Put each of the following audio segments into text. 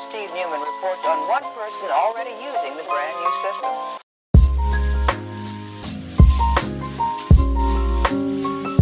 Steve Newman reports on one person already using the brand new system.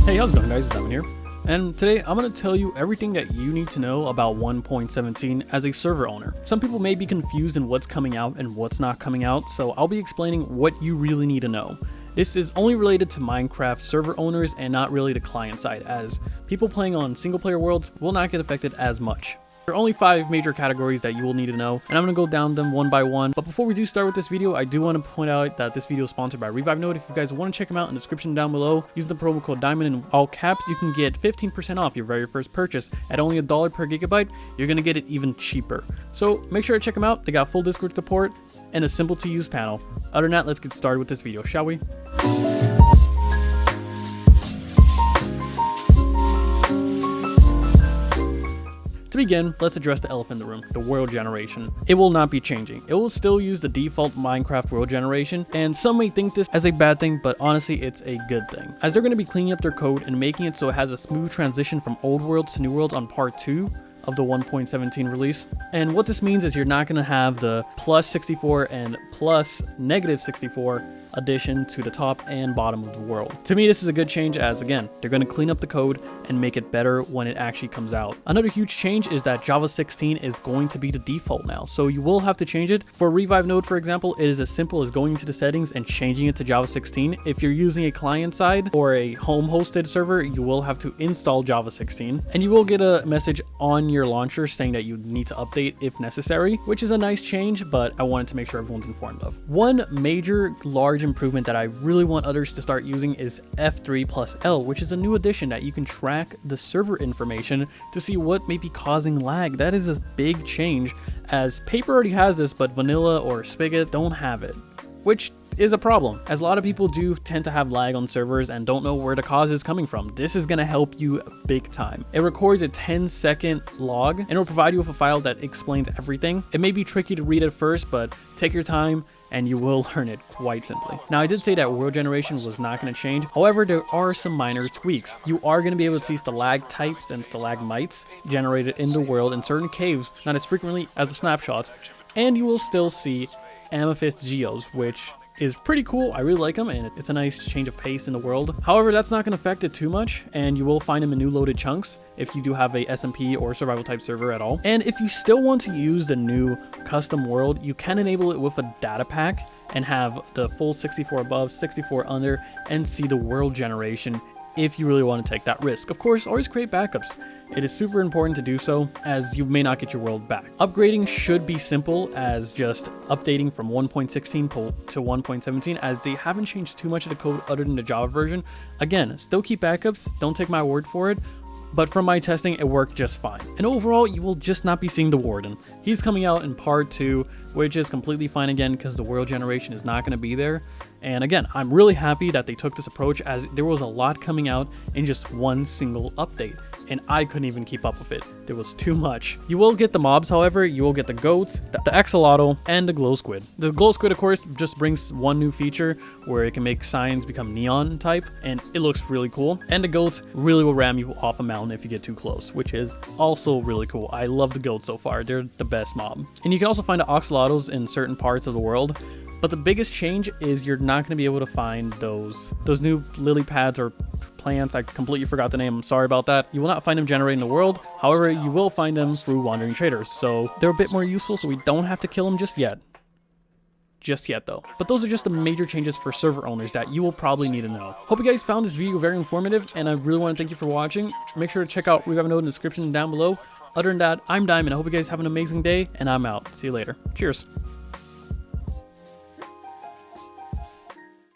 Hey, how's it going, guys? It's Diamond here. And today I'm going to tell you everything that you need to know about 1.17 as a server owner. Some people may be confused in what's coming out and what's not coming out, so I'll be explaining what you really need to know. This is only related to Minecraft server owners and not really the client side, as people playing on single player worlds will not get affected as much. There are only 5 major categories that you will need to know, and I'm going to go down them one by one. But before we do start with this video, I do want to point out that this video is sponsored by Revivenode. If you guys want to check them out, in the description down below, using the promo code DIAMOND in all caps, you can get 15% off your very first purchase. At only $1 per gigabyte, you're going to get it even cheaper. So make sure to check them out. They got full Discord support and a simple to use panel. Other than that, let's get started with this video, shall we? To begin, let's address the elephant in the room, the world generation. It will not be changing. It will still use the default Minecraft world generation, and some may think this as a bad thing, but honestly, it's a good thing, as they're going to be cleaning up their code and making it so it has a smooth transition from old worlds to new worlds on part 2 of the 1.17 release. And what this means is you're not going to have the plus 64 and plus negative 64 addition to the top and bottom of the world. To me, this is a good change, as again, they're going to clean up the code and make it better when it actually comes out. Another huge change is that Java 16 is going to be the default now, so you will have to change it. For Revivenode, for example, it is as simple as going into the settings and changing it to Java 16. If you're using a client side or a home hosted server, you will have to install Java 16, and you will get a message on your launcher saying that you need to update if necessary, which is a nice change, but I wanted to make sure everyone's informed of. One major large improvement that I really want others to start using is F3+L, which is a new addition that you can track the server information to see what may be causing lag. That is a big change, as Paper already has this, but Vanilla or Spigot don't have it, which is a problem, as a lot of people do tend to have lag on servers and don't know where the cause is coming from. This is going to help you big time. It records a 10-second log and it will provide you with a file that explains everything. It may be tricky to read at first, but take your time and you will learn it quite simply. Now, I did say that world generation was not going to change. However, there are some minor tweaks. You are going to be able to see stalag types and stalagmites generated in the world in certain caves, not as frequently as the snapshots, and you will still see amethyst geos, which is pretty cool. I really like them, and it's a nice change of pace in the world. However, that's not going to affect it too much, and you will find them in new loaded chunks if you do have a SMP or survival type server at all. And if you still want to use the new custom world, you can enable it with a data pack and have the full 64 above, 64 under, and see the world generation if you really want to take that risk. Of course, always create backups. It is super important to do so, as you may not get your world back. Upgrading should be simple as just updating from 1.16 to 1.17, as they haven't changed too much of the code other than the Java version. Again, still keep backups, don't take my word for it, but from my testing, it worked just fine. And overall, you will just not be seeing the Warden. He's coming out in part 2, which is completely fine again, because the world generation is not going to be there. And again, I'm really happy that they took this approach, as there was a lot coming out in just one single update, and I couldn't even keep up with it. There was too much. You will get the mobs, however. You will get the goats, the axolotl, and the glow squid. The glow squid, of course, just brings one new feature where it can make signs become neon type, and it looks really cool. And the goats really will ram you off a mountain if you get too close, which is also really cool. I love the goats so far. They're the best mob. And you can also find the axolotls in certain parts of the world. But the biggest change is you're not going to be able to find those new lily pads or plants. I completely forgot the name. I'm sorry about that. You will not find them generating in the world. However, you will find them through wandering traders. So they're a bit more useful, so we don't have to kill them just yet. Just yet though. But those are just the major changes for server owners that you will probably need to know. Hope you guys found this video very informative, and I really want to thank you for watching. Make sure to check out Revivenode in the description down below. Other than that, I'm Diamond. I hope you guys have an amazing day, and I'm out. See you later. Cheers.